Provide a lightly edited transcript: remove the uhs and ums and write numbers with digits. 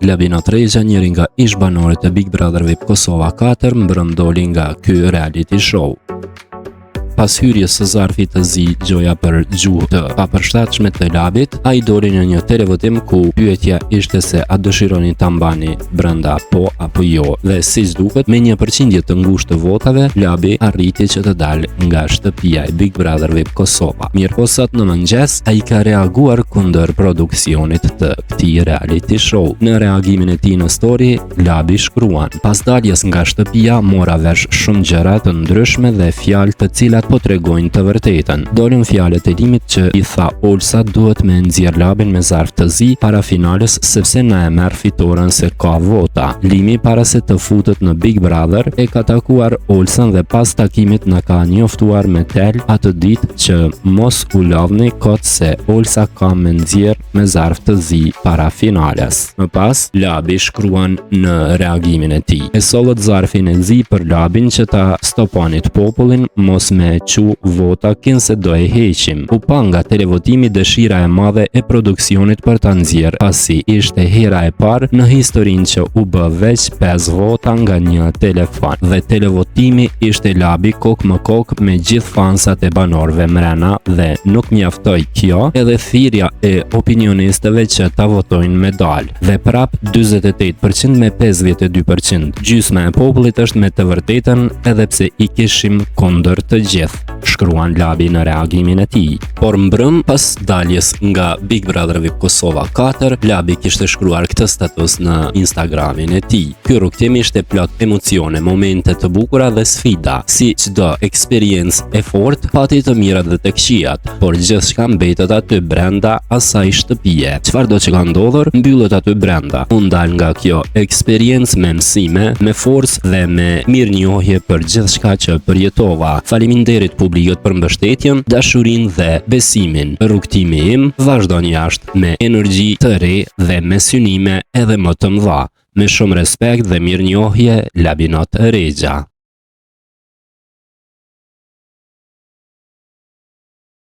Labinot Regja, njëri nga ish-banorët e Big Brother VIP Kosova 4, mbrëm doli nga ky reality show. Pas hyrjes së zarfit të zi gjoja për gjuhë të papërshtatshme të Labit, ai doli në një televotim ku pyetja ishte se a dëshironi ta mbani brenda po apo jo, dhe siç duket me një përqindje të ngushtë të votave, Labi arriti që të dalë nga shtëpia e Big Brother VIP Kosova. Mirëpo sot në mëngjes ai ka reaguar kundër produksionit të këtij reality show. Në reagimin e tij në story, Labi shkruan: "Pas daljes nga shtëpia mora vesh shumë gjëra të ndryshme dhe fjalë të cilat po tregojnë të vërtetën. Dolën fjalët e Limit që i tha Olsa duhet me nxjerr Labin me zarf të zi para finales sepse na e merr fitoren se ka vota. Limi para se të futet në Big Brother e ka takuar Olsën dhe pas takimit na ka njoftuar me tel atë ditë që mos u lodhni kot se Olsa ka me nxjerr me zarf të zi para finales." Më pas, Labi shkruan në reagimin e tij: "E sollët zarfin e zi për Labin që ta stoponit popullin mos me qu vota kin se do e heqim. U pa nga televotimi dëshira e madhe e produksionit për ta nxjerr, pasi ishte hera e parë në historinë që u bë veç 5 vota nga një telefon. Dhe televotimi ishte Labi kok më kok me gjithë fansat e banorëve mrena dhe nuk mjaftoi kjo, edhe thirrja e opinionistëve që ta votojnë me dalë. Dhe prap 48% me 52%. Gjysma e popullit është me të vërtetën edhe pse i kishim kundër të gjithë", shkruan Labi në reagimin e tij. Por mbrëm pas daljes nga Big Brother VIP Kosova 4, Labi kishte shkruar këtë status në Instagramin e tij: "Ky rrugtim ishte plot emocione, momente të bukura dhe sfida. Si çdo eksperiencë e fortë, pati të mirat dhe të këqijat, por gjithçka mbetet aty brenda asaj shtëpie. Çfarëdo që ka ndodhur, mbyllet aty brenda. Unë dal nga kjo eksperiencë me mësime, me forcë dhe me mirënjohje për gjithçka që përjetova. Faleminderit publikut për mbështetjen, dashurinë dhe besimin. Rrugtimi im vazhdon jashtë me energji të re dhe me synime edhe më të mëdha. Me shumë respekt dhe mirënjohje, Labinot Regja."